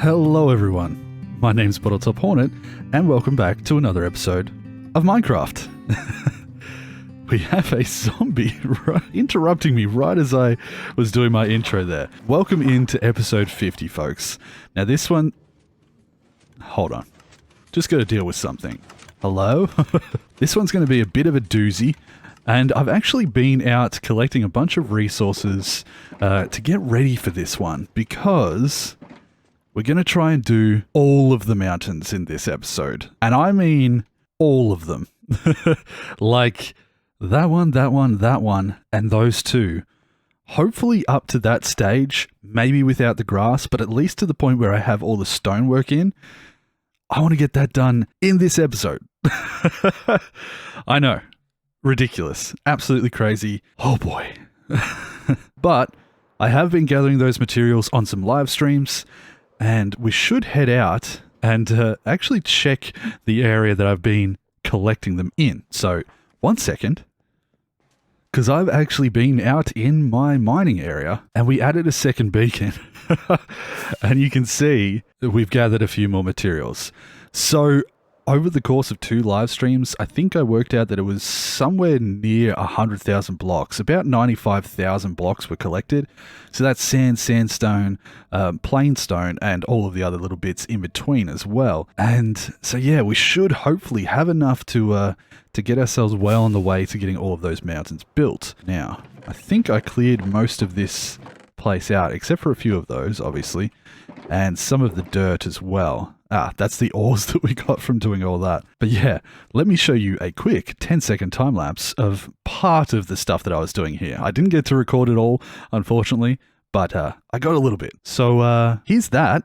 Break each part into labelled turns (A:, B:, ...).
A: Hello everyone, my name's Bottletophornet and welcome back to another episode of Minecraft. We have a zombie interrupting me right as I was doing my intro there. Welcome into episode 50, folks. Now this one... Hold on. Just got to deal with something. Hello? This one's going to be a bit of a doozy. And I've actually been out collecting a bunch of resources to get ready for this one. Because we're going to try and do all of the mountains in this episode. And I mean all of them. Like... that one, and those two. Hopefully up to that stage, maybe without the grass, but at least to the point where I have all the stonework in. I want to get that done in this episode. I know. Ridiculous. Absolutely crazy. Oh boy. But I have been gathering those materials on some live streams, and we should head out and actually check the area that I've been collecting them in. So, 1 second. Because I've actually been out in my mining area and we added a second beacon. And you can see that we've gathered a few more materials. So over the course of 2 live streams, I think I worked out that it was somewhere near 100,000 blocks. About 95,000 blocks were collected. So that's sand, sandstone, plain stone, and all of the other little bits in between as well. And so yeah, we should hopefully have enough to get ourselves well on the way to getting all of those mountains built. Now, I think I cleared most of this place out, except for a few of those, obviously, and some of the dirt as well. Ah, that's the ores that we got from doing all that. But yeah, let me show you a quick 10-second time-lapse of part of the stuff that I was doing here. I didn't get to record it all, unfortunately, but I got a little bit. So here's that.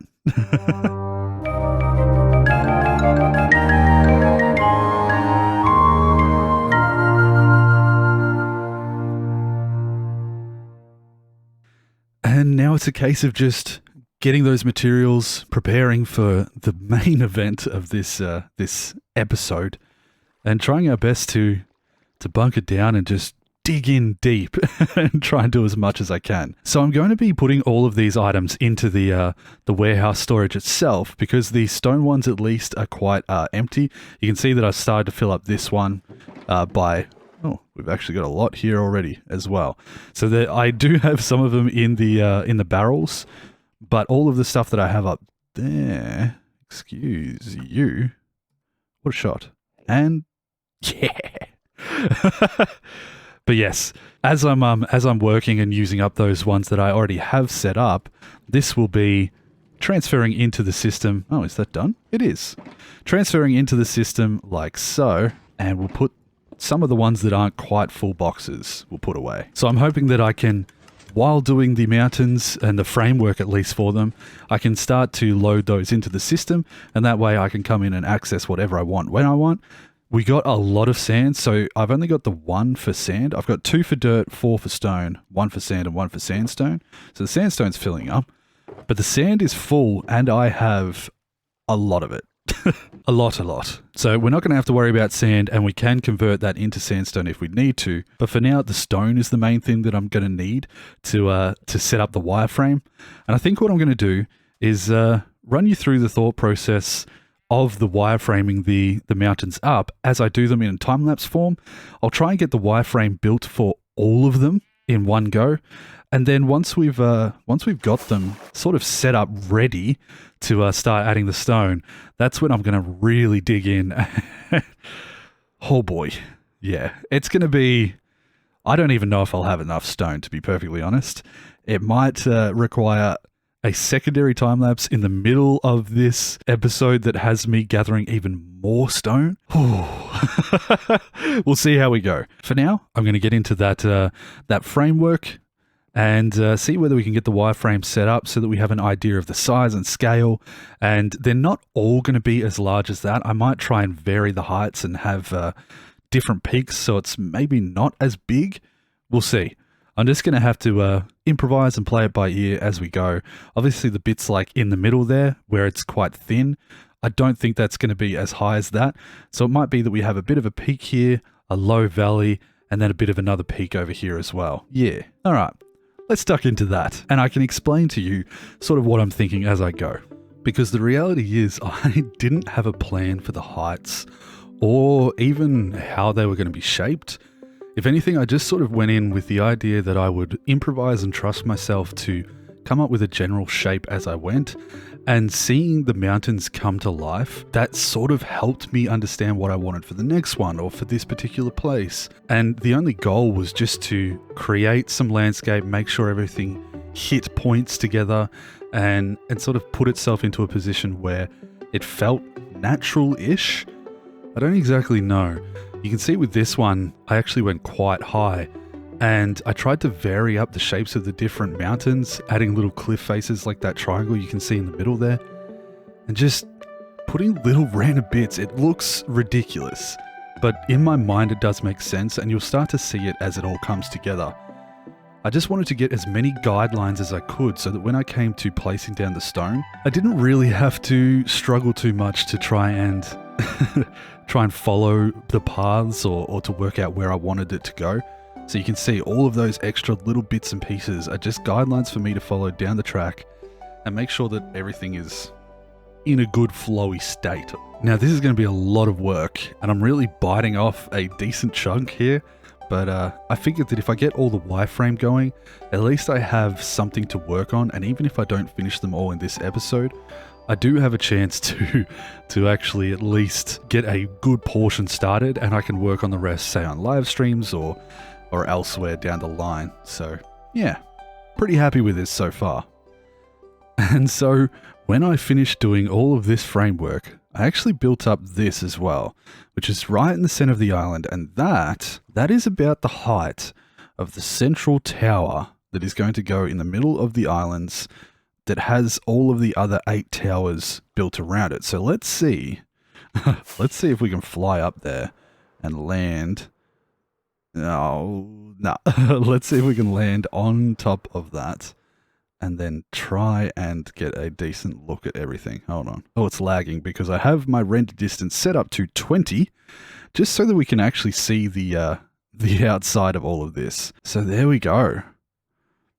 A: And now it's a case of just getting those materials, preparing for the main event of this this episode, and trying our best to bunker down and just dig in deep and try and do as much as I can. So I'm going to be putting all of these items into the warehouse storage itself, because the stone ones at least are quite empty. You can see that I've started to fill up this one by... Oh, we've actually got a lot here already as well. So I do have some of them in the barrels, but all of the stuff that I have up there, excuse you, what a shot. And yeah. But yes, as I'm working and using up those ones that I already have set up, this will be transferring into the system. Oh, is that done? It is. Transferring into the system like so, and we'll put some of the ones that aren't quite full boxes we'll put away. So I'm hoping that I can, while doing the mountains and the framework at least for them, I can start to load those into the system, and that way I can come in and access whatever I want when I want. We got a lot of sand, so I've only got the 1 for sand. I've got 2 for dirt, 4 for stone, 1 for sand and 1 for sandstone. So the sandstone's filling up, but the sand is full and I have a lot of it. A lot. So we're not going to have to worry about sand, and we can convert that into sandstone if we need to. But for now, the stone is the main thing that I'm going to need to set up the wireframe. And I think what I'm going to do is run you through the thought process of the wireframing the mountains up as I do them in a time-lapse form. I'll try and get the wireframe built for all of them in one go. And then once we've got them sort of set up ready to start adding the stone, that's when I'm going to really dig in. Oh boy. Yeah, it's going to be... I don't even know if I'll have enough stone, to be perfectly honest. It might require a secondary time-lapse in the middle of this episode that has me gathering even more stone. We'll see how we go. For now, I'm going to get into that framework and see whether we can get the wireframe set up so that we have an idea of the size and scale. And they're not all going to be as large as that. I might try and vary the heights and have different peaks so it's maybe not as big. We'll see. I'm just going to have to improvise and play it by ear as we go. Obviously, the bits like in the middle there, where it's quite thin, I don't think that's going to be as high as that. So it might be that we have a bit of a peak here, a low valley, and then a bit of another peak over here as well. Yeah. All right. Let's duck into that, and I can explain to you sort of what I'm thinking as I go. because the reality is I didn't have a plan for the heights or even how they were going to be shaped. If anything, I just sort of went in with the idea that I would improvise and trust myself to come up with a general shape as I went, and seeing the mountains come to life, that sort of helped me understand what I wanted for the next one or for this particular place. And the only goal was just to create some landscape, make sure everything hit points together, and sort of put itself into a position where it felt natural-ish. I don't exactly know. You can see with this one, I actually went quite high, and I tried to vary up the shapes of the different mountains, adding little cliff faces like that triangle you can see in the middle there, and just putting little random bits. It looks ridiculous, but in my mind it does make sense, and you'll start to see it as it all comes together. I just wanted to get as many guidelines as I could so that when I came to placing down the stone, I didn't really have to struggle too much to try and follow the paths or to work out where I wanted it to go. So you can see all of those extra little bits and pieces are just guidelines for me to follow down the track and make sure that everything is in a good flowy state. Now this is going to be a lot of work, and I'm really biting off a decent chunk here, but I figured that if I get all the wireframe going, at least I have something to work on, and even if I don't finish them all in this episode, I do have a chance to actually at least get a good portion started, and I can work on the rest, say on live streams or elsewhere down the line. So yeah, pretty happy with this so far. And so when I finished doing all of this framework, I actually built up this as well, which is right in the center of the island, and that is about the height of the central tower that is going to go in the middle of the islands that has all of the other 8 towers built around it. So let's see if we can fly up there and land. No. Let's see if we can land on top of that and then try and get a decent look at everything. Hold on. Oh, it's lagging because I have my render distance set up to 20 just so that we can actually see the outside of all of this. So there we go.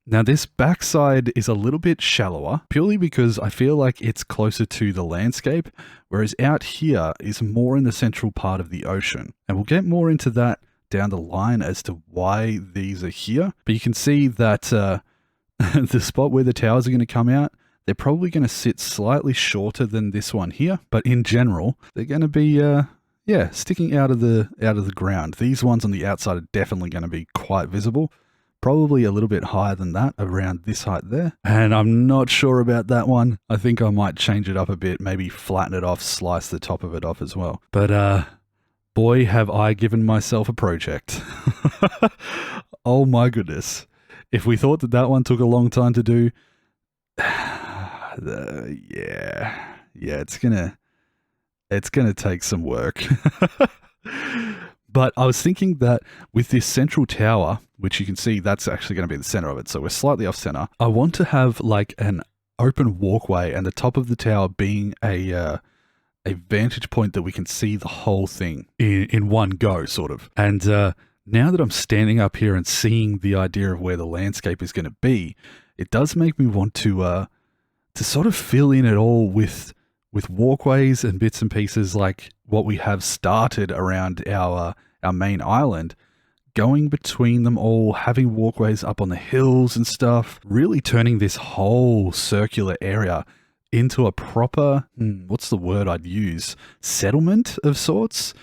A: Now this backside is a little bit shallower purely because I feel like it's closer to the landscape, whereas out here is more in the central part of the ocean. And we'll get more into that down the line as to why these are here. But you can see that the spot where the towers are going to come out, they're probably going to sit slightly shorter than this one here. But in general, they're going to be sticking out of the ground. These ones on the outside are definitely going to be quite visible. Probably a little bit higher than that, around this height there. And I'm not sure about that one. I think I might change it up a bit, maybe flatten it off, slice the top of it off as well. But boy, have I given myself a project. Oh my goodness. If we thought that one took a long time to do, it's gonna take some work. But I was thinking that with this central tower, which you can see that's actually going to be the center of it, so we're slightly off center, I want to have like an open walkway and the top of the tower being a vantage point that we can see the whole thing in one go, sort of. And now that I'm standing up here and seeing the idea of where the landscape is going to be, it does make me want to sort of fill in it all with walkways and bits and pieces like what we have started around our main island, going between them all, having walkways up on the hills and stuff, really turning this whole circular area into a proper, what's the word I'd use? Settlement of sorts.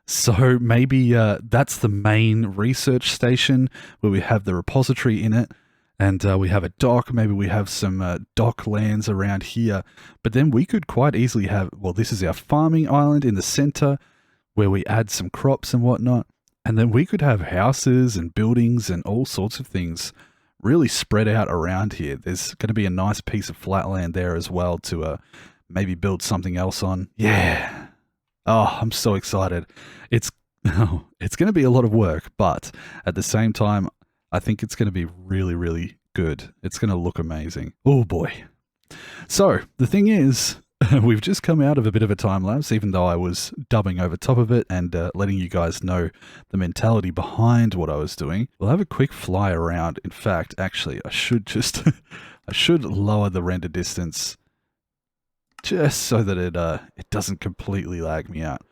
A: So maybe that's the main research station where we have the repository in it. And we have a dock, maybe we have some dock lands around here. But then we could quite easily have, well, this is our farming island in the center where we add some crops and whatnot. And then we could have houses and buildings and all sorts of things really spread out around here. There's going to be a nice piece of flat land there as well to maybe build something else on. Yeah. Oh, I'm so excited. It's going to be a lot of work, but at the same time, I think it's going to be really, really good. It's going to look amazing. Oh boy. So the thing is, we've just come out of a bit of a time lapse, even though I was dubbing over top of it and letting you guys know the mentality behind what I was doing. We'll have a quick fly around. In fact, actually, I should just, I should lower the render distance just so that it doesn't completely lag me out.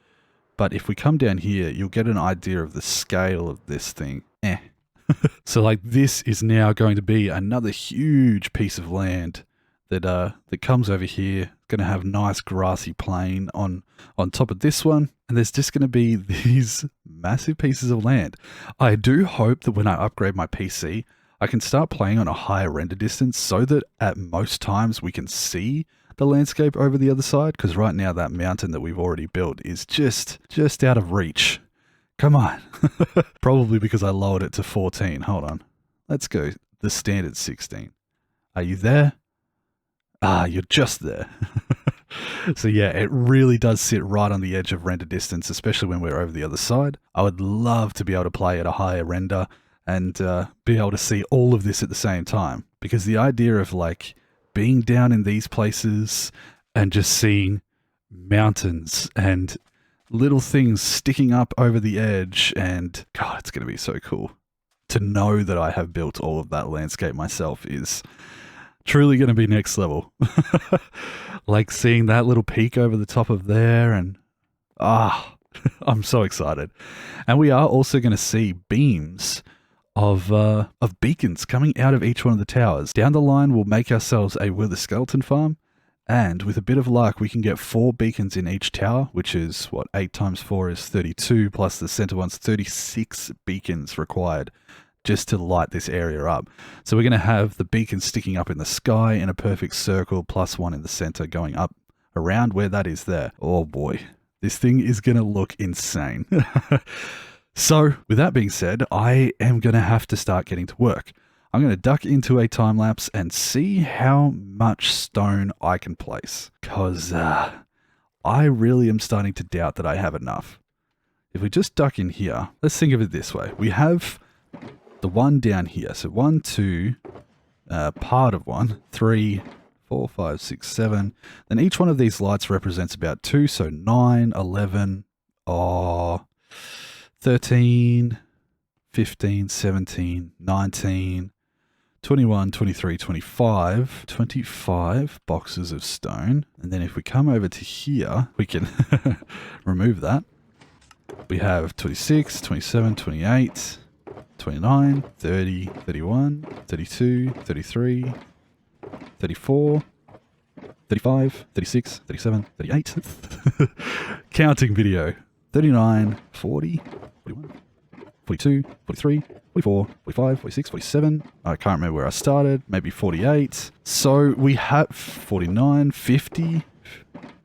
A: But if we come down here, you'll get an idea of the scale of this thing. So like this is now going to be another huge piece of land that comes over here. Going to have nice grassy plain on top of this one. And there's just going to be these massive pieces of land. I do hope that when I upgrade my PC, I can start playing on a higher render distance so that at most times we can see the landscape over the other side, because right now that mountain that we've already built is just out of reach. Come on. Probably because I lowered it to 14. Hold on. Let's go the standard 16. Are you there? Ah, you're just there. So yeah, it really does sit right on the edge of render distance, especially when we're over the other side. I would love to be able to play at a higher render and be able to see all of this at the same time, because the idea of like being down in these places and just seeing mountains and little things sticking up over the edge, and God, it's going to be so cool. To know that I have built all of that landscape myself is truly going to be next level. Like seeing that little peak over the top of there, and I'm so excited. And we are also going to see beams of beacons coming out of each one of the towers. Down the line, we'll make ourselves a wither skeleton farm, and with a bit of luck, we can get 4 beacons in each tower, which is, what, 8 times 4 is 32, plus the center one's 36 beacons required just to light this area up. So we're going to have the beacons sticking up in the sky in a perfect circle, plus one in the center going up around where that is there. Oh boy, this thing is going to look insane. So, with that being said, I am going to have to start getting to work. I'm going to duck into a time lapse and see how much stone I can place, because I really am starting to doubt that I have enough. If we just duck in here, let's think of it this way. We have the one down here. So 1, 2, part of 1, 3, 4, 5, 6, 7. Then each one of these lights represents about 2, so 9, 11, 13, 15, 17, 19, 21, 23, 25. 25 boxes of stone. And then if we come over to here, we can remove that. We have 26, 27, 28, 29, 30, 31, 32, 33, 34, 35, 36, 37, 38. Counting video. 39, 40, 41, 42, 43, 44, 45, 46, 47. I can't remember where I started. Maybe 48. So we have 49, 50,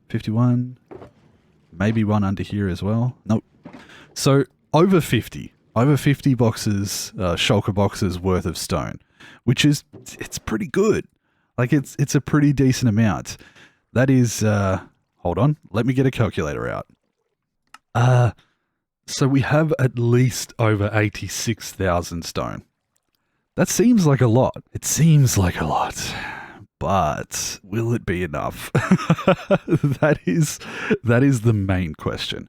A: 51. Maybe one under here as well. Nope. So over 50. Over 50 boxes, shulker boxes worth of stone, which is, it's pretty good. Like it's a pretty decent amount. That is, hold on, let me get a calculator out. So we have at least over 86,000 stone. That seems like a lot. It seems like a lot, but will it be enough? That is the main question.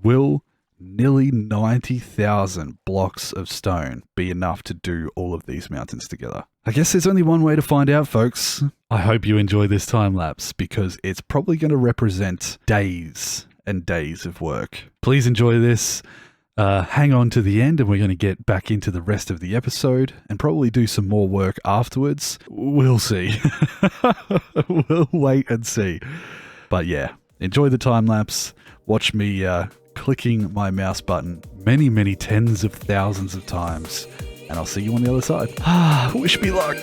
A: Will nearly 90,000 blocks of stone be enough to do all of these mountains together? I guess there's only one way to find out, folks. I hope you enjoy this time lapse, because it's probably going to represent days and days of work. Please enjoy this. Hang on to the end, and we're going to get back into the rest of the episode and probably do some more work afterwards. We'll see. We'll wait and see. But yeah, enjoy the time lapse. Watch me clicking my mouse button many, many tens of thousands of times, and I'll see you on the other side. Wish me luck.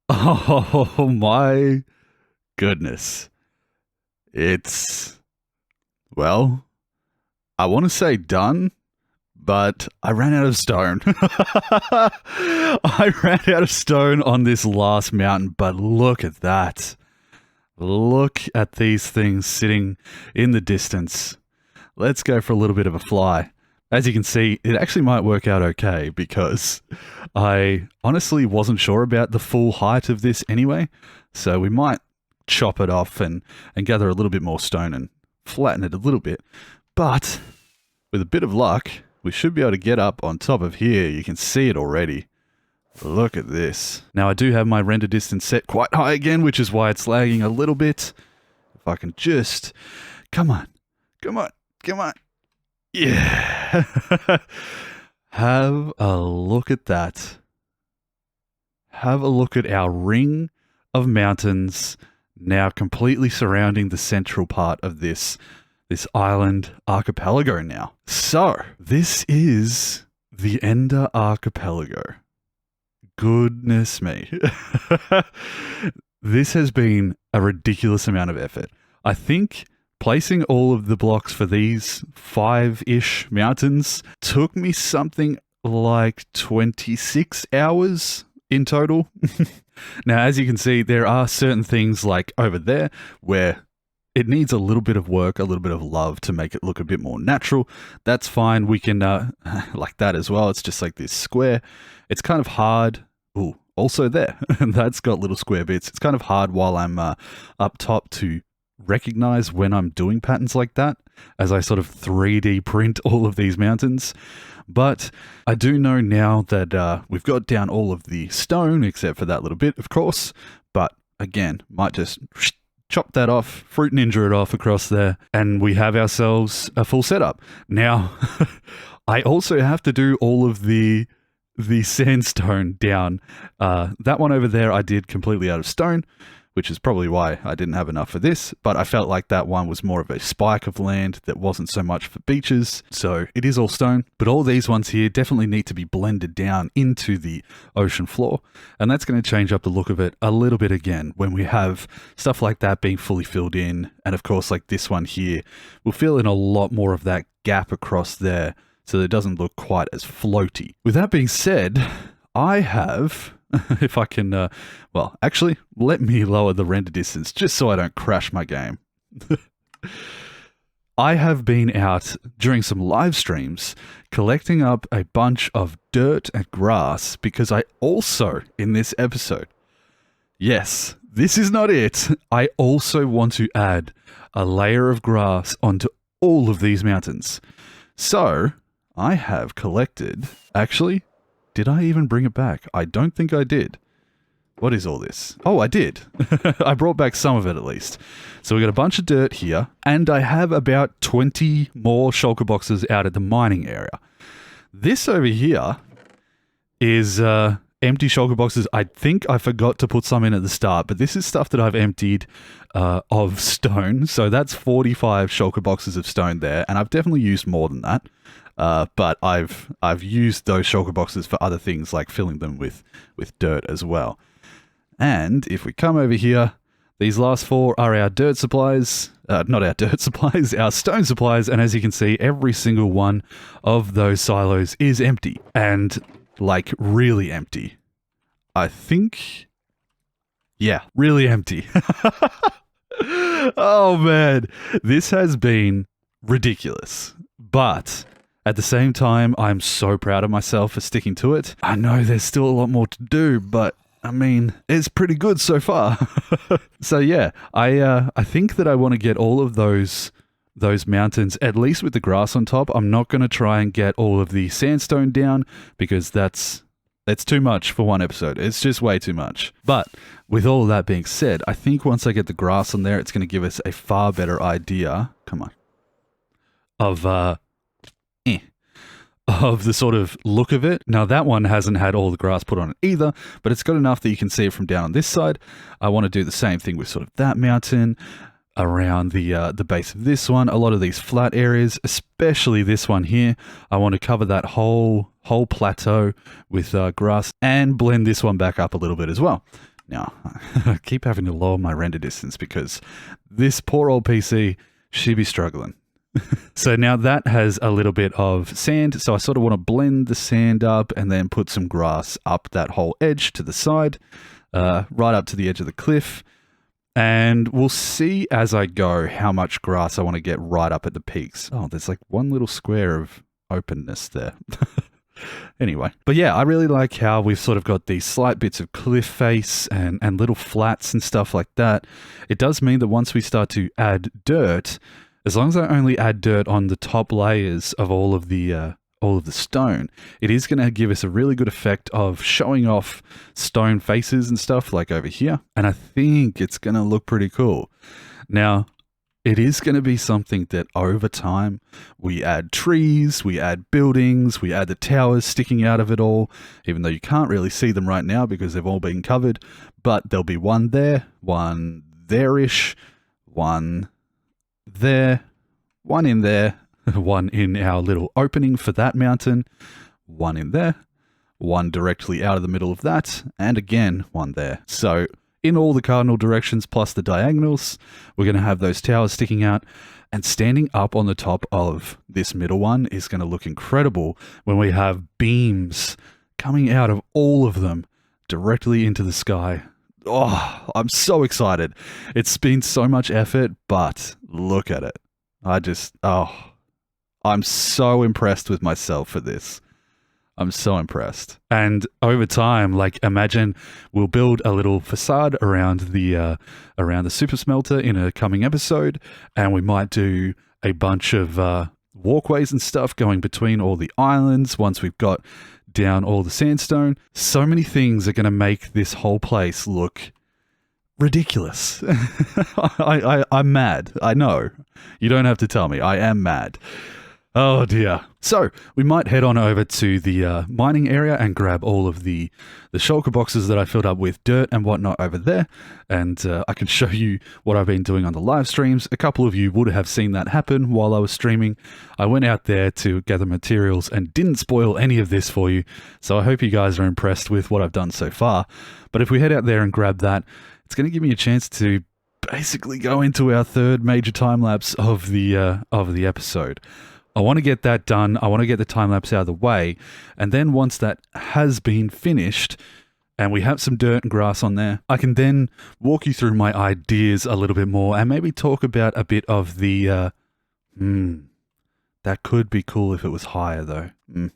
A: Oh my goodness. It's, well, I want to say done, but I ran out of stone. I ran out of stone on this last mountain, but look at that. Look at these things sitting in the distance. Let's go for a little bit of a fly. As you can see, it actually might work out okay because I honestly wasn't sure about the full height of this anyway. So we might chop it off and gather a little bit more stone and flatten it a little bit. But with a bit of luck, we should be able to get up on top of here. You can see it already. Look at this. Now I do have my render distance set quite high again, which is why it's lagging a little bit. If I can just, come on, come on, come on. Yeah. Have a look at that. Have a look at our ring of mountains now completely surrounding the central part of this island archipelago now. So, this is the Ender Archipelago. Goodness me. This has been a ridiculous amount of effort. I think placing all of the blocks for these 5-ish mountains took me something like 26 hours in total. Now, as you can see, there are certain things like over there where it needs a little bit of work, a little bit of love to make it look a bit more natural. That's fine. We can, like that as well. It's just like this square. It's kind of hard. Ooh, also there. That's got little square bits. It's kind of hard while I'm up top to recognize when I'm doing patterns like that as I sort of 3D print all of these mountains. But I do know now that we've got down all of the stone, except for that little bit, of course. But again, might just chop that off, Fruit Ninja it off across there, and we have ourselves a full setup. Now, I also have to do all of the sandstone down. That one over there I did completely out of stone, which is probably why I didn't have enough for this, but I felt like that one was more of a spike of land that wasn't so much for beaches, so it is all stone. But all these ones here definitely need to be blended down into the ocean floor, and that's going to change up the look of it a little bit again when we have stuff like that being fully filled in, and of course like this one here, we'll fill in a lot more of that gap across there so that it doesn't look quite as floaty. With that being said, I have... if I can, well, actually, let me lower the render distance just so I don't crash my game. I have been out during some live streams collecting up a bunch of dirt and grass because I also, in this episode, yes, this is not it, I also want to add a layer of grass onto all of these mountains. So, I have collected, actually, did I even bring it back? I don't think I did. What is all this? Oh, I did. I brought back some of it at least. So we got a bunch of dirt here, and I have about 20 more shulker boxes out at the mining area. This over here is empty shulker boxes. I think I forgot to put some in at the start, but this is stuff that I've emptied of stone. So that's 45 shulker boxes of stone there, and I've definitely used more than that. But I've used those shulker boxes for other things like filling them with dirt as well. And if we come over here, these last 4 are our dirt supplies, not our dirt supplies, our stone supplies. And as you can see, every single one of those silos is empty, and like really empty. I think, yeah, really empty. Oh man, this has been ridiculous, but at the same time, I'm so proud of myself for sticking to it. I know there's still a lot more to do, but I mean, it's pretty good so far. So yeah, I think that I want to get all of those mountains, at least with the grass on top. I'm not going to try and get all of the sandstone down because that's too much for one episode. It's just way too much. But with all of that being said, I think once I get the grass on there, it's going to give us a far better idea. Come on. Of the sort of look of it. Now that one hasn't had all the grass put on it either, but it's got enough that you can see it from down on this side. I want to do the same thing with sort of that mountain, around the base of this one. A lot of these flat areas, especially this one here, I want to cover that whole whole plateau with grass and blend this one back up a little bit as well. Now, I keep having to lower my render distance because this poor old PC, she be struggling. So now that has a little bit of sand, so I sort of want to blend the sand up and then put some grass up that whole edge to the side, right up to the edge of the cliff. And we'll see as I go how much grass I want to get right up at the peaks. Oh, there's like one little square of openness there. Anyway, but yeah, I really like how we've sort of got these slight bits of cliff face and little flats and stuff like that. It does mean that once we start to add dirt, as long as I only add dirt on the top layers of all of the stone, it is going to give us a really good effect of showing off stone faces and stuff like over here. And I think it's going to look pretty cool. Now, it is going to be something that over time we add trees, we add buildings, we add the towers sticking out of it all, even though you can't really see them right now because they've all been covered. But there'll be one there, one there-ish, one there, one in there, one in our little opening for that mountain, one in there, one directly out of the middle of that, and again, one there. So in all the cardinal directions plus the diagonals, we're going to have those towers sticking out, and standing up on the top of this middle one is going to look incredible when we have beams coming out of all of them directly into the sky. Oh, I'm so excited. It's been so much effort, but look at it. I'm so impressed with myself for this. I'm so impressed. And over time, like imagine we'll build a little facade around the super smelter in a coming episode, and we might do a bunch of walkways and stuff going between all the islands once we've got down all the sandstone. So many things are going to make this whole place look ridiculous. I'm mad. I know. You don't have to tell me. I am mad. Oh dear. So we might head on over to the mining area and grab all of the shulker boxes that I filled up with dirt and whatnot over there. And I can show you what I've been doing on the live streams. A couple of you would have seen that happen while I was streaming. I went out there to gather materials and didn't spoil any of this for you. So I hope you guys are impressed with what I've done so far. But if we head out there and grab that, it's going to give me a chance to basically go into our third major time lapse of the episode. I want to get that done. I want to get the time lapse out of the way. And then once that has been finished and we have some dirt and grass on there, I can then walk you through my ideas a little bit more and maybe talk about a bit of the, that could be cool if it was higher though.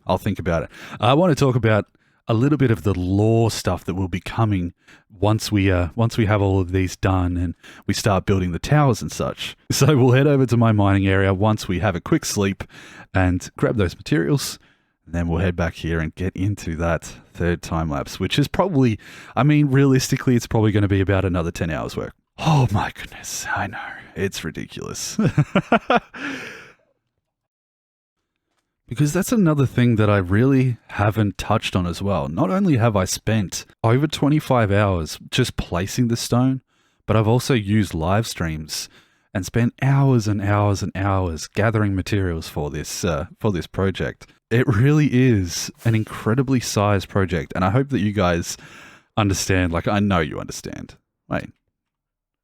A: I'll think about it. I want to talk about a little bit of the lore stuff that will be coming once we have all of these done and we start building the towers and such. So we'll head over to my mining area once we have a quick sleep and grab those materials, and then we'll head back here and get into that third time lapse, which is probably, I mean, realistically, it's probably going to be about another 10 hours work. Oh my goodness, I know, it's ridiculous. Because that's another thing that I really haven't touched on as well. Not only have I spent over 25 hours just placing the stone, but I've also used live streams and spent hours and hours and hours gathering materials for this project. It really is an incredibly sized project, and I hope that you guys understand. Like, I know you understand. Wait,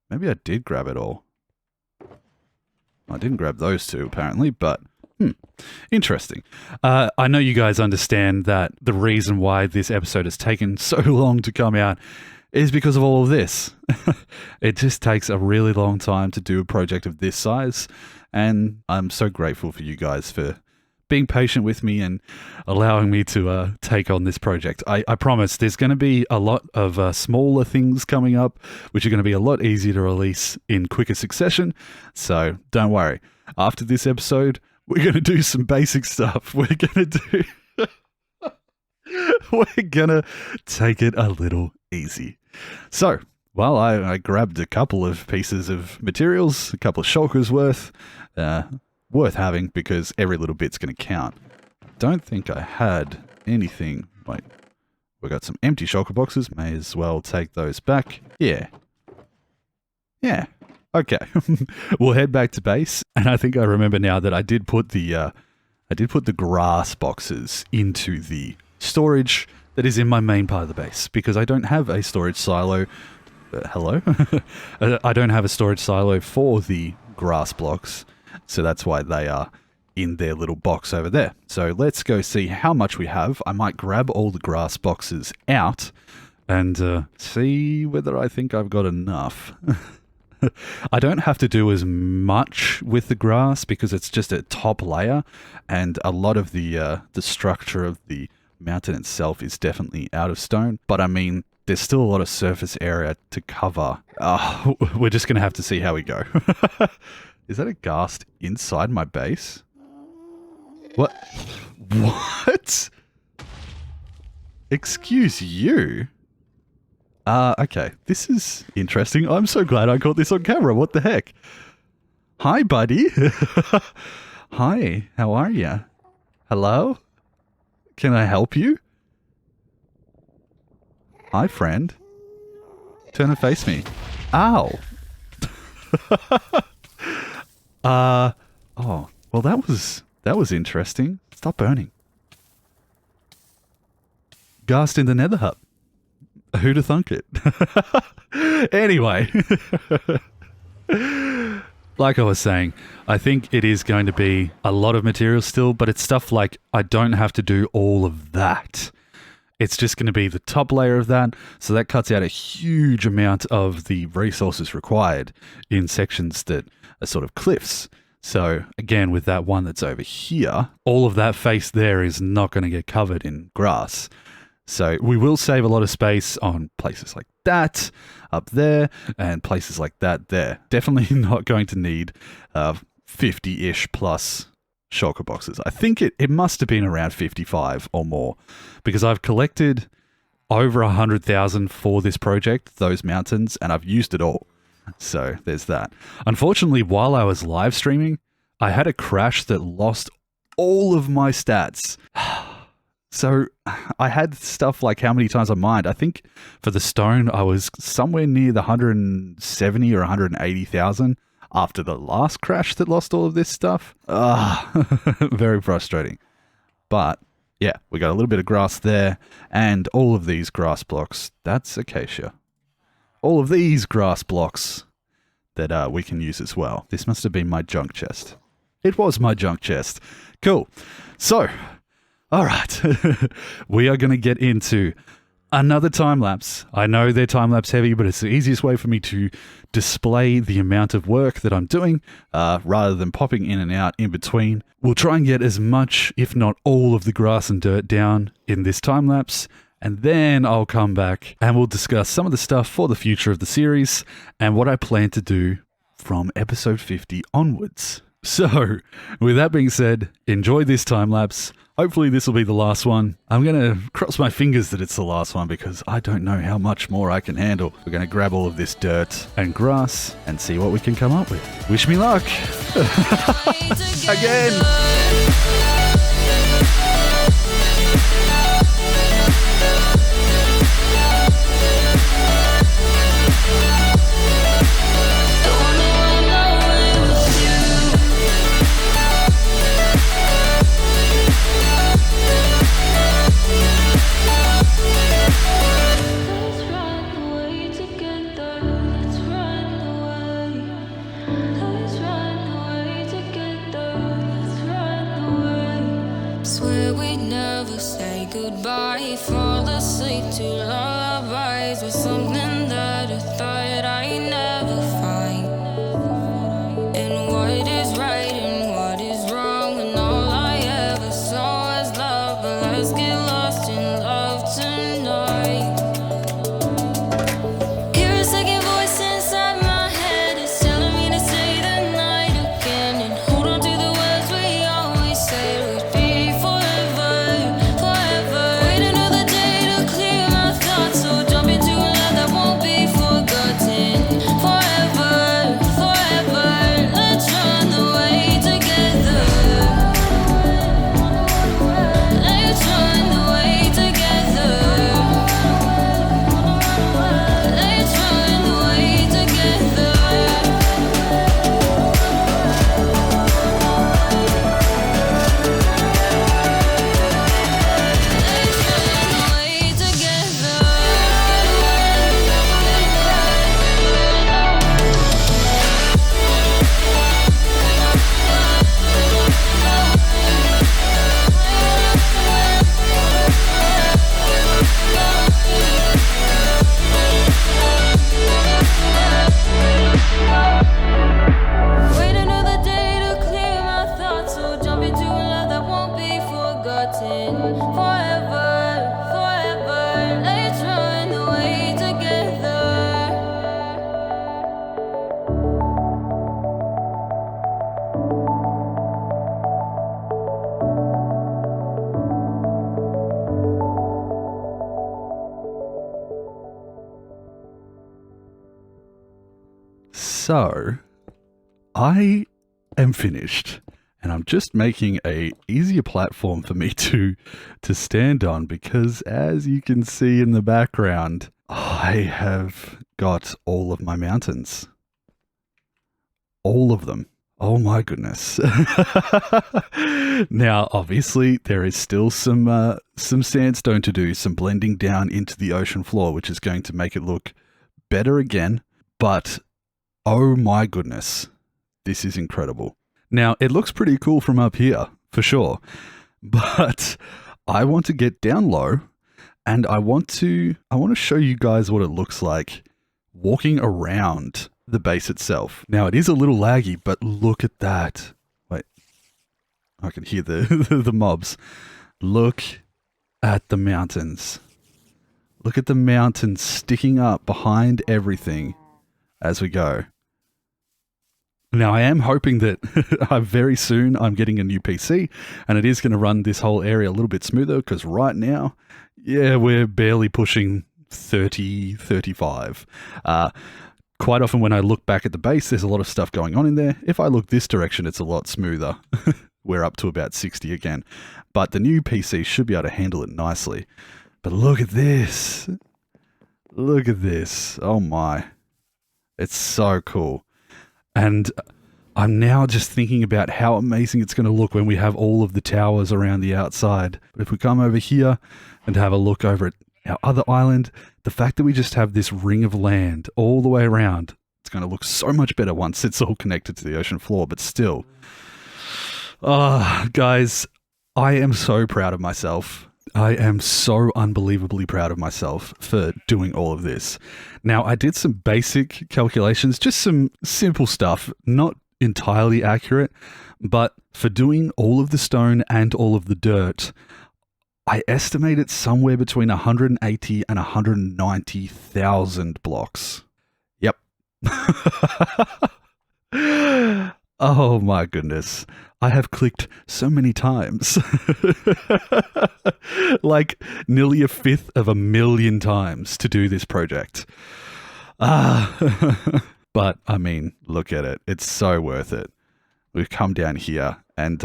A: maybe I did grab it all. I didn't grab those two apparently, but interesting. I know you guys understand that the reason why this episode has taken so long to come out is because of all of this. It just takes a really long time to do a project of this size, and I'm so grateful for you guys for being patient with me and allowing me to take on this project. I promise there's going to be a lot of smaller things coming up, which are going to be a lot easier to release in quicker succession, so don't worry. After this episode, we're going to do some basic stuff. We're going to take it a little easy. So, well, I grabbed a couple of pieces of materials, a couple of shulkers worth having because every little bit's going to count. Don't think I had anything. Wait, we got some empty shulker boxes. May as well take those back. Yeah. Okay, we'll head back to base, and I think I remember now that I did put the I did put the grass boxes into the storage that is in my main part of the base because I don't have a storage silo. Hello? I don't have a storage silo for the grass blocks, so that's why they are in their little box over there. So let's go see how much we have. I might grab all the grass boxes out and see whether I think I've got enough. I don't have to do as much with the grass because it's just a top layer, and a lot of the structure of the mountain itself is definitely out of stone. But I mean, there's still a lot of surface area to cover. We're just going to have to see how we go. Is that a ghast inside my base? What? What? Excuse you? Okay, this is interesting. I'm so glad I caught this on camera. What the heck? Hi, buddy. Hi, how are you? Hello? Can I help you? Hi, friend. Turn and face me. Ow. Oh, well that was interesting. Stop burning. Ghast in the nether hut. Who'da thunk it? Anyway. Like I was saying, I think it is going to be a lot of material still, but it's stuff like I don't have to do all of that. It's just going to be the top layer of that, so that cuts out a huge amount of the resources required in sections that are sort of cliffs. So again, with that one that's over here, all of that face there is not going to get covered in grass. So we will save a lot of space on places like that up there and places like that there. Definitely not going to need 50-ish plus shulker boxes. I think it must have been around 55 or more because I've collected over 100,000 for this project, those mountains, and I've used it all. So there's that. Unfortunately, while I was live streaming, I had a crash that lost all of my stats. So I had stuff like how many times I mined. I think for the stone, I was somewhere near the 170 or 180,000 after the last crash that lost all of this stuff. Very frustrating. But yeah, we got a little bit of grass there and all of these grass blocks. That's acacia. All of these grass blocks that we can use as well. This must have been my junk chest. It was my junk chest. Cool. So, all right, we are going to get into another time lapse. I know they're time lapse heavy, but it's the easiest way for me to display the amount of work that I'm doing rather than popping in and out in between. We'll try and get as much, if not all, of the grass and dirt down in this time lapse, and then I'll come back and we'll discuss some of the stuff for the future of the series and what I plan to do from episode 50 onwards. So, with that being said, enjoy this time lapse. Hopefully this will be the last one. I'm going to cross my fingers that it's the last one because I don't know how much more I can handle. We're going to grab all of this dirt and grass and see what we can come up with. Wish me luck. Again.
B: Swear we'd never say goodbye. Fall asleep to lullabies with something that I thought I'd never find. And what is right and what is wrong, and all I ever saw was love. But let's get lost in love tonight. Hear a second voice inside my head. It's telling me to say the night again and hold on to the words we always said would be forever. forgotten. Forever, let's run away together.
A: So, I am finished, and I'm just making a easier platform for me to stand on, because as you can see in the background, I have got all of my mountains. All of them. Oh my goodness. Now, obviously, there is still some sandstone to do, some blending down into the ocean floor, which is going to make it look better again, but oh my goodness, this is incredible. Now, it looks pretty cool from up here, for sure, but I want to get down low, and I want to show you guys what it looks like walking around the base itself. Now, it is a little laggy, but look at that. Wait, I can hear the mobs. Look at the mountains. Look at the mountains sticking up behind everything as we go. Now, I am hoping that very soon I'm getting a new PC, and it is going to run this whole area a little bit smoother, because right now, yeah, we're barely pushing 30, 35. Quite often when I look back at the base, there's a lot of stuff going on in there. If I look this direction, it's a lot smoother. We're up to about 60 again. But the new PC should be able to handle it nicely. But look at this. Look at this. Oh my. It's so cool. And I'm now just thinking about how amazing it's going to look when we have all of the towers around the outside. But if we come over here and have a look over at our other island, the fact that we just have this ring of land all the way around, it's going to look so much better once it's all connected to the ocean floor. But still, guys, I am so proud of myself. I am so unbelievably proud of myself for doing all of this. Now, I did some basic calculations, just some simple stuff, not entirely accurate, but for doing all of the stone and all of the dirt, I estimate it's somewhere between 180 and 190,000 blocks. Yep. Oh my goodness. I have clicked so many times. Like nearly a fifth of a million times to do this project. But I mean, look at it. It's so worth it. We've come down here and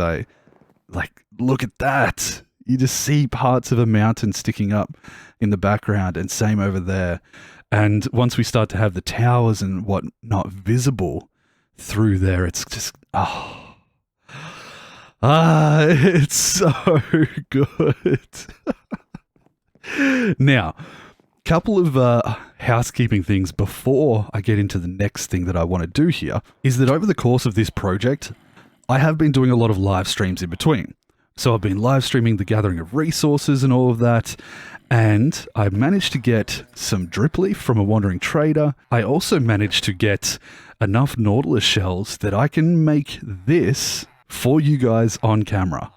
A: look at that. You just see parts of a mountain sticking up in the background, and same over there. And once we start to have the towers and whatnot visible through there, it's just, it's so good. Now, couple of housekeeping things before I get into the next thing that I want to do here is that over the course of this project, I have been doing a lot of live streams in between. So I've been live streaming the gathering of resources and all of that, and I managed to get some drip leaf from a wandering trader. I also managed to get enough nautilus shells that I can make this for you guys on camera.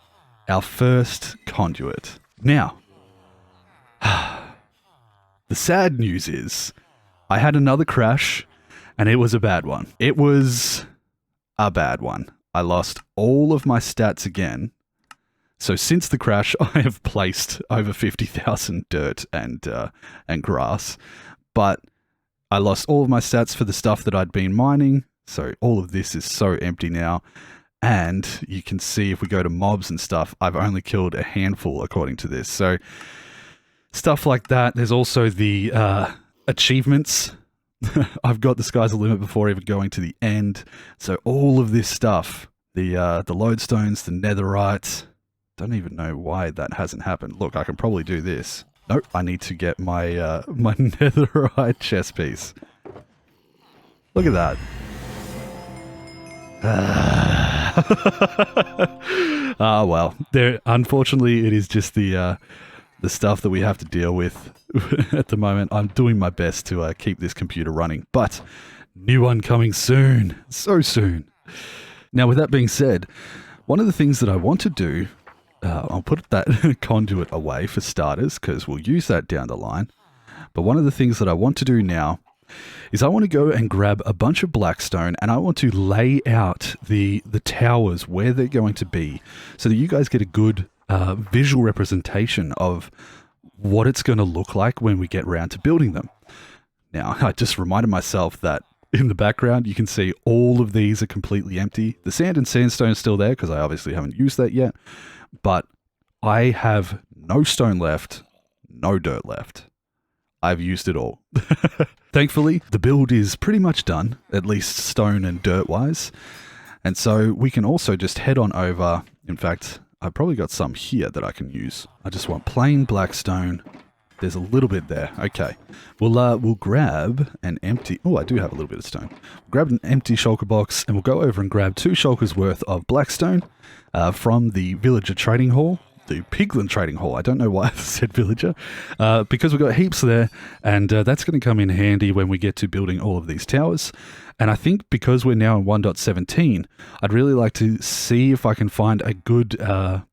A: Our first conduit. Now, the sad news is I had another crash, and it was a bad one. It was a bad one. I lost all of my stats again. So since the crash, I have placed over 50,000 dirt and grass, but I lost all of my stats for the stuff that I'd been mining. So all of this is so empty now. And you can see if we go to mobs and stuff, I've only killed a handful according to this. So stuff like that. There's also the achievements. I've got the sky's the limit before even going to the end. So all of this stuff, the lodestones, the netherite. Don't even know why that hasn't happened. Look, I can probably do this. Nope, I need to get my my netherite chest piece. Look at that. Well, there. Unfortunately, it is just the stuff that we have to deal with at the moment. I'm doing my best to keep this computer running, but new one coming soon, so soon. Now, with that being said, one of the things that I want to do I'll put that conduit away for starters, because we'll use that down the line. But one of the things that I want to do now is I want to go and grab a bunch of blackstone, and I want to lay out the towers where they're going to be, so that you guys get a good visual representation of what it's going to look like when we get around to building them. Now, I just reminded myself that in the background, you can see all of these are completely empty. The sand and sandstone is still there because I obviously haven't used that yet, but I have no stone left, no dirt left. I've used it all. Thankfully, the build is pretty much done, at least stone and dirt wise. And so we can also just head on over. In fact, I've probably got some here that I can use. I just want plain blackstone. There's a little bit there. Okay. We'll grab an empty... Oh, I do have a little bit of stone. Grab an empty shulker box, and we'll go over and grab 2 shulkers worth of blackstone from the villager trading hall. The Piglin Trading Hall. I don't know why I said villager, because we've got heaps there, and that's going to come in handy when we get to building all of these towers. And I think because we're now in 1.17, I'd really like to see if I can find a good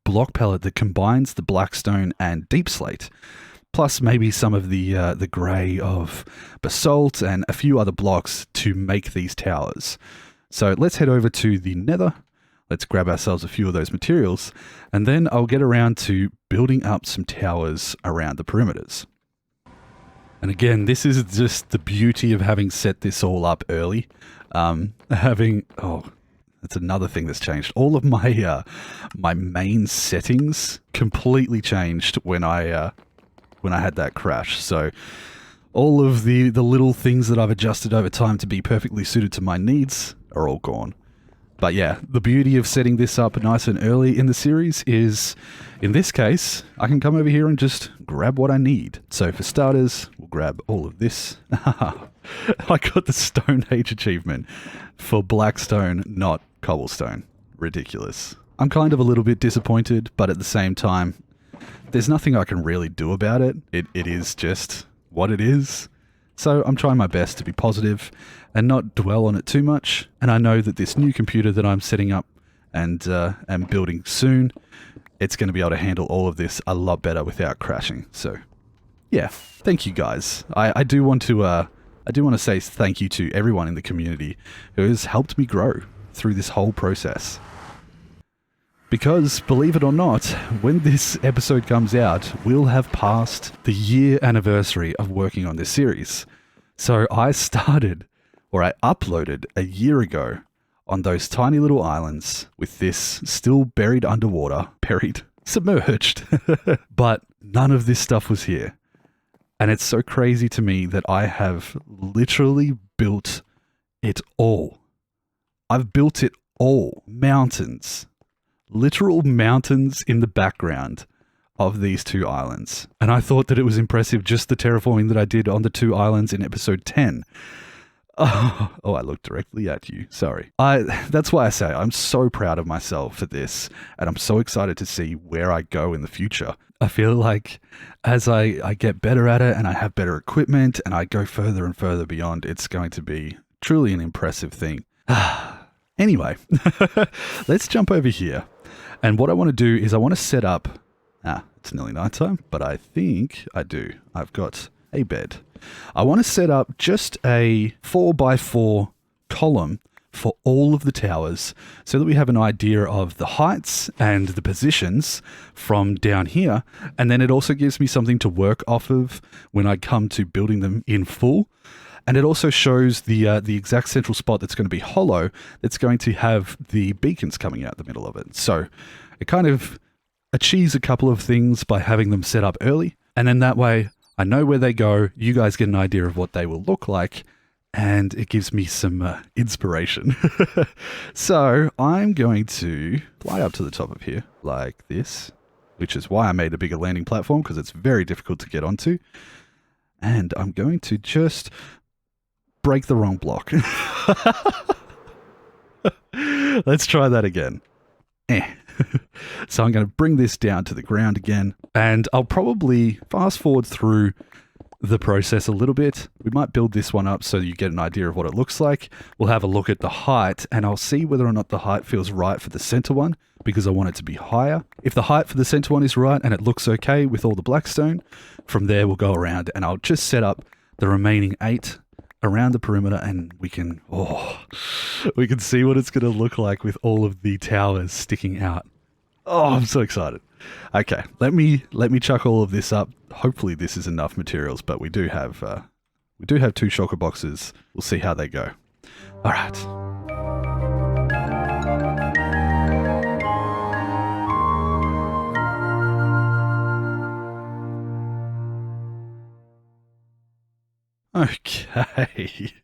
A: block palette that combines the blackstone and deep slate, plus maybe some of the grey of basalt and a few other blocks to make these towers. So let's head over to the nether. Let's grab ourselves a few of those materials, and then I'll get around to building up some towers around the perimeters. And again, this is just the beauty of having set this all up early. That's another thing that's changed. All of my my main settings completely changed when I had that crash. So all of the little things that I've adjusted over time to be perfectly suited to my needs are all gone. But yeah, the beauty of setting this up nice and early in the series is, in this case, I can come over here and just grab what I need. So for starters, we'll grab all of this. I got the Stone Age achievement for blackstone, not cobblestone. Ridiculous. I'm kind of a little bit disappointed, but at the same time, there's nothing I can really do about it. It is just what it is. So I'm trying my best to be positive and not dwell on it too much. And I know that this new computer that I'm setting up and building soon, it's going to be able to handle all of this a lot better without crashing. So yeah, thank you guys. I do want to say thank you to everyone in the community who has helped me grow through this whole process. Because, believe it or not, when this episode comes out, we'll have passed the year anniversary of working on this series. So I uploaded a year ago on those tiny little islands with this still submerged. But none of this stuff was here. And it's so crazy to me that I have literally built it all. I've built it all. Mountains. Literal mountains in the background of these 2 islands. And I thought that it was impressive just the terraforming that I did on the 2 islands in episode 10. Oh, I looked directly at you. Sorry. That's why I say I'm so proud of myself for this, and I'm so excited to see where I go in the future. I feel like as I get better at it and I have better equipment and I go further and further beyond, it's going to be truly an impressive thing. Anyway, let's jump over here. And what I want to do is I want to set up... it's nearly nighttime, but I think I do. I've got a bed. I want to set up just a 4x4 column for all of the towers so that we have an idea of the heights and the positions from down here. And then it also gives me something to work off of when I come to building them in full. And it also shows the exact central spot that's going to be hollow, that's going to have the beacons coming out the middle of it. So it kind of achieves a couple of things by having them set up early. And then that way I know where they go, you guys get an idea of what they will look like, and it gives me some inspiration. So I'm going to fly up to the top of here like this, which is why I made a bigger landing platform, because it's very difficult to get onto. And I'm going to just... break the wrong block. Let's try that again. So I'm going to bring this down to the ground again, and I'll probably fast forward through the process a little bit. We might build this one up so you get an idea of what it looks like. We'll have a look at the height, and I'll see whether or not the height feels right for the center one, because I want it to be higher. If the height for the center one is right and it looks okay with all the blackstone, from there we'll go around and I'll just set up the remaining 8 around the perimeter, and we can see what it's going to look like with all of the towers sticking out. Oh, I'm so excited. Okay, let me chuck all of this up. Hopefully this is enough materials, but we do have 2 shulker boxes. We'll see how they go. All right. Okay.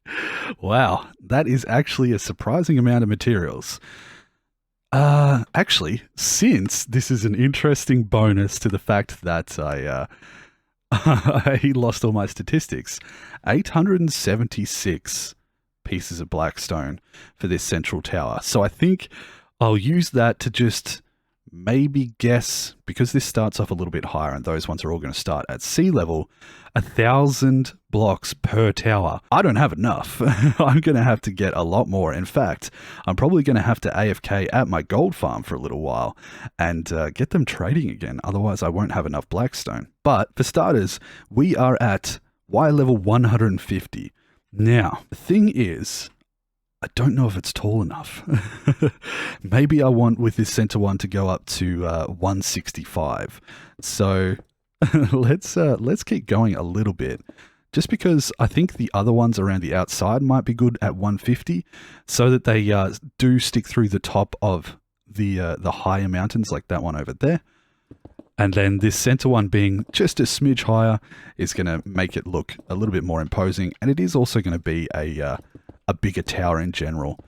A: Wow, that is actually a surprising amount of materials. Actually, since this is an interesting bonus to the fact that I lost all my statistics, 876 pieces of blackstone for this central tower. So I think I'll use that to just maybe guess, because this starts off a little bit higher and those ones are all going to start at sea level, 1,000 blocks per tower. I don't have enough. I'm going to have to get a lot more. In fact, I'm probably going to have to AFK at my gold farm for a little while and get them trading again. Otherwise, I won't have enough blackstone. But for starters, we are at Y level 150. Now, the thing is, I don't know if it's tall enough. Maybe I want with this center one to go up to 165. So let's keep going a little bit, just because I think the other ones around the outside might be good at 150, so that they do stick through the top of the higher mountains, like that one over there. And then this center one being just a smidge higher is going to make it look a little bit more imposing, and it is also going to be a bigger tower in general.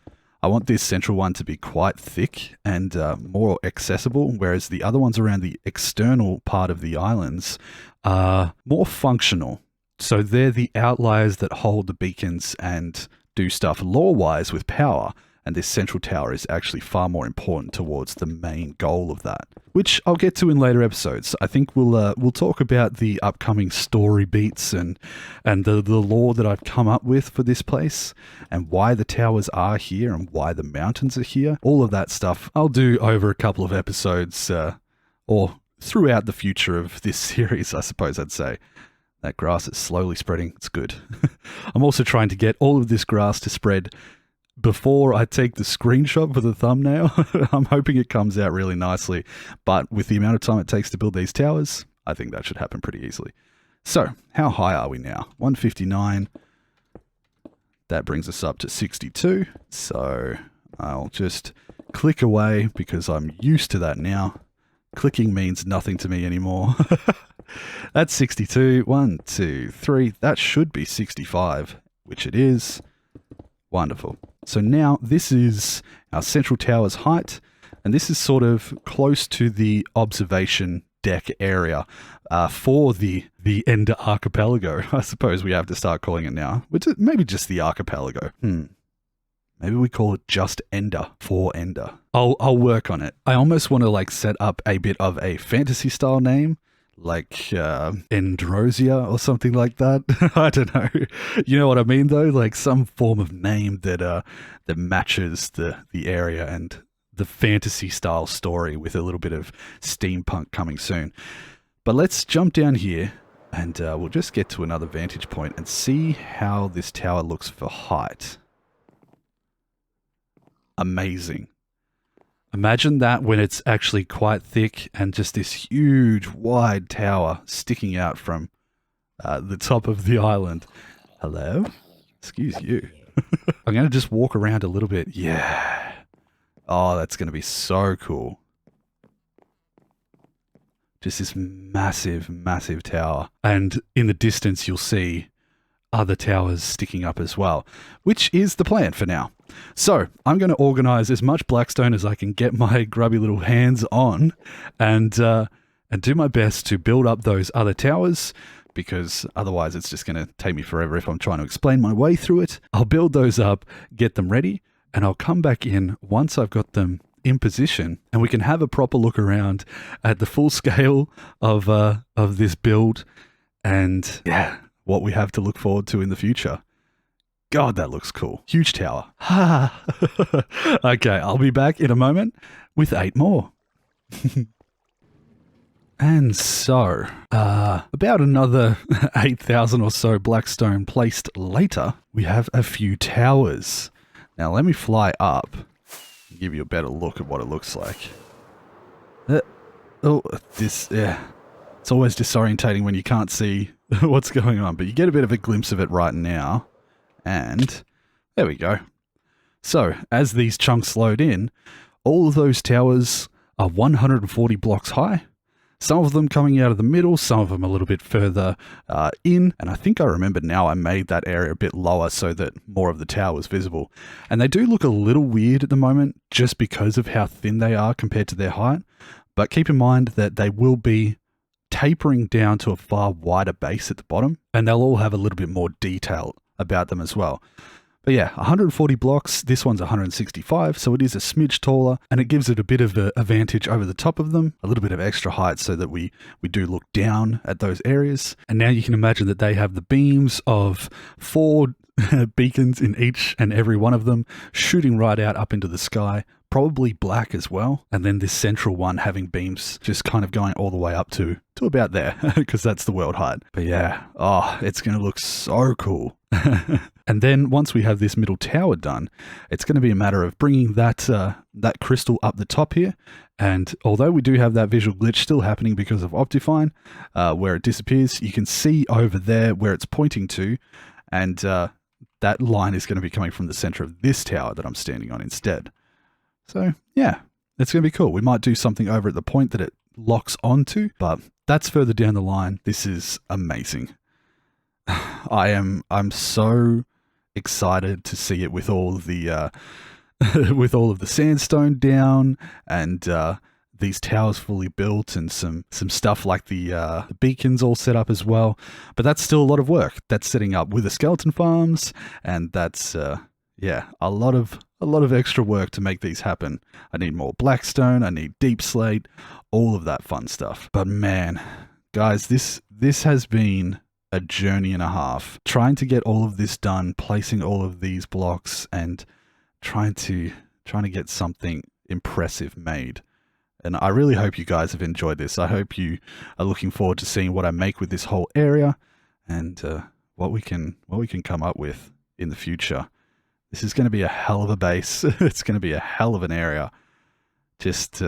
A: I want this central one to be quite thick and more accessible, whereas the other ones around the external part of the islands are more functional. So they're the outliers that hold the beacons and do stuff lore-wise with power, and this central tower is actually far more important towards the main goal of that, which I'll get to in later episodes. I think we'll talk about the upcoming story beats and the lore that I've come up with for this place, and why the towers are here and why the mountains are here. All of that stuff I'll do over a couple of episodes, or throughout the future of this series, I suppose I'd say. That grass is slowly spreading. It's good. I'm also trying to get all of this grass to spread before I take the screenshot for the thumbnail. I'm hoping it comes out really nicely, but with the amount of time it takes to build these towers, I think that should happen pretty easily. So, how high are we now? 159. That brings us up to 62. So, I'll just click away because I'm used to that now. Clicking means nothing to me anymore. That's 62. 1, 2, 3. That should be 65, which it is. Wonderful. So now this is our central tower's height, and this is sort of close to the observation deck area for the Ender Archipelago. I suppose we have to start calling it now. Maybe just the Archipelago. Maybe we call it just Ender for Ender. I'll work on it. I almost want to set up a bit of a fantasy style name, like Endrosia or something like that. I don't know. You know what I mean though? Like some form of name that matches the area and the fantasy style story with a little bit of steampunk coming soon. But let's jump down here and we'll just get to another vantage point and see how this tower looks for height. Amazing. Imagine that when it's actually quite thick and just this huge wide tower sticking out from the top of the island. Hello? Excuse you. I'm going to just walk around a little bit. Yeah. Oh, that's going to be so cool. Just this massive, massive tower. And in the distance, you'll see other towers sticking up as well, which is the plan for now. So I'm going to organize as much blackstone as I can get my grubby little hands on and do my best to build up those other towers, because otherwise it's just going to take me forever if I'm trying to explain my way through it. I'll build those up, get them ready, and I'll come back in once I've got them in position and we can have a proper look around at the full scale of this build. And yeah, what we have to look forward to in the future. God, that looks cool. Huge tower. Okay, I'll be back in a moment with 8 more. And so, about another 8,000 or so blackstone placed later, we have a few towers. Now let me fly up and give you a better look at what it looks like. It's always disorientating when you can't see what's going on, but you get a bit of a glimpse of it right now. And there we go. So, as these chunks load in, all of those towers are 140 blocks high. Some of them coming out of the middle, some of them a little bit further in. And I think I remember now I made that area a bit lower so that more of the tower was visible. And they do look a little weird at the moment just because of how thin they are compared to their height. But keep in mind that they will be tapering down to a far wider base at the bottom. And they'll all have a little bit more detail about them as well. But yeah, 140 blocks, this one's 165, so it is a smidge taller, and it gives it a bit of an advantage over the top of them, a little bit of extra height so that we do look down at those areas. And now you can imagine that they have the beams of 4 beacons in each and every one of them, shooting right out up into the sky, probably black as well, and then this central one having beams just kind of going all the way up to about there, because that's the world height. But yeah, it's going to look so cool. And then once we have this middle tower done, it's going to be a matter of bringing that crystal up the top here. And although we do have that visual glitch still happening because of Optifine, where it disappears, you can see over there where it's pointing to, and that line is going to be coming from the center of this tower that I'm standing on instead. So yeah, it's going to be cool. We might do something over at the point that it locks onto, but that's further down the line. This is amazing. I'm so excited to see it with all of the with all of the sandstone down and these towers fully built and some stuff like the beacons all set up as well. But that's still a lot of work. That's setting up with the skeleton farms, and that's yeah, a lot of extra work to make these happen. I need more blackstone, I need deep slate, all of that fun stuff. But man, guys, this has been a journey and a half, trying to get all of this done, placing all of these blocks and trying to get something impressive made. And I really hope you guys have enjoyed this. I hope you are looking forward to seeing what I make with this whole area and what we can come up with in the future. This is going to be a hell of a base. It's going to be a hell of an area. Just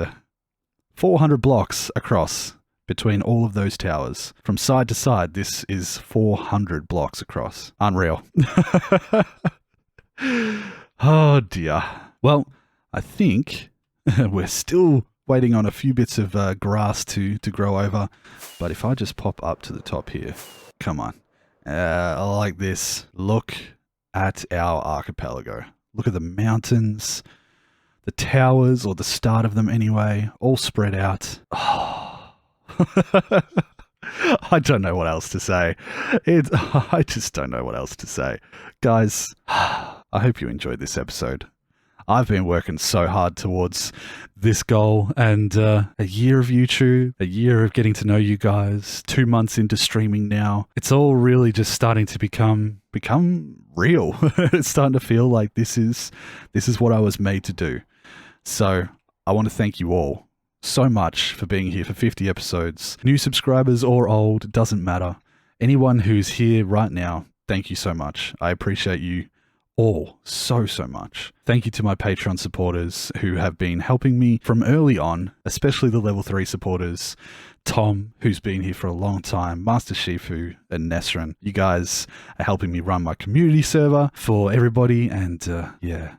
A: 400 blocks across between all of those towers. From side to side, this is 400 blocks across. Unreal. Oh dear. Well, I think we're still waiting on a few bits of grass to grow over. But if I just pop up to the top here, come on. I like this. Look at our archipelago. Look at the mountains, the towers, or the start of them anyway, all spread out. Oh. I don't know what else to say. I just don't know what else to say. Guys, I hope you enjoyed this episode. I've been working so hard towards this goal, and a year of YouTube, a year of getting to know you guys, 2 months into streaming now. It's all really just starting to become real. It's starting to feel like this is what I was made to do. So I want to thank you all so much for being here for 50 episodes. New subscribers or old, it doesn't matter. Anyone who's here right now, thank you so much. I appreciate you all so much. Thank you to my Patreon supporters who have been helping me from early on, especially the level 3 supporters. Tom, who's been here for a long time, Master Shifu, and Nesrin. You guys are helping me run my community server for everybody, and yeah.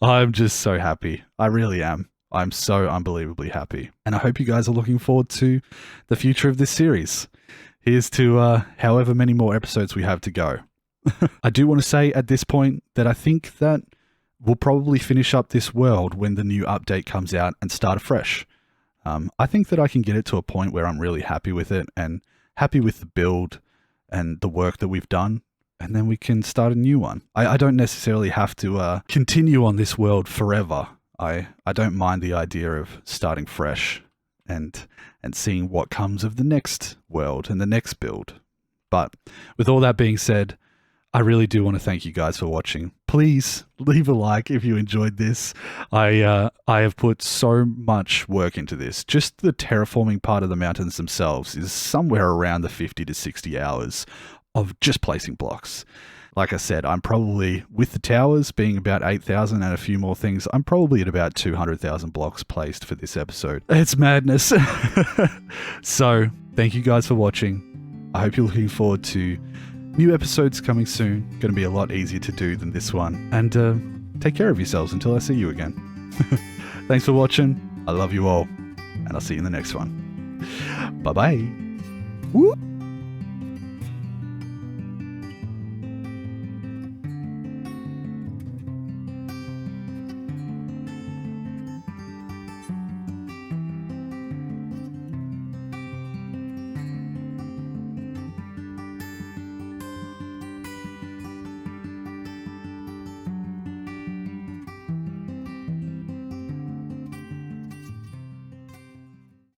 A: I'm just so happy. I really am. I'm so unbelievably happy. And I hope you guys are looking forward to the future of this series. Here's to however many more episodes we have to go. I do want to say at this point that I think that we'll probably finish up this world when the new update comes out and start afresh. I think that I can get it to a point where I'm really happy with it and happy with the build and the work that we've done. And then we can start a new one. I don't necessarily have to continue on this world forever. I don't mind the idea of starting fresh and seeing what comes of the next world and the next build. But with all that being said, I really do want to thank you guys for watching. Please leave a like if you enjoyed this. I have put so much work into this. Just the terraforming part of the mountains themselves is somewhere around the 50 to 60 hours of just placing blocks. Like I said, I'm probably, with the towers being about 8,000 and a few more things, I'm probably at about 200,000 blocks placed for this episode. It's madness. So, thank you guys for watching. I hope you're looking forward to new episodes coming soon. Going to be a lot easier to do than this one. And take care of yourselves until I see you again. Thanks for watching. I love you all. And I'll see you in the next one. Bye-bye. Woo!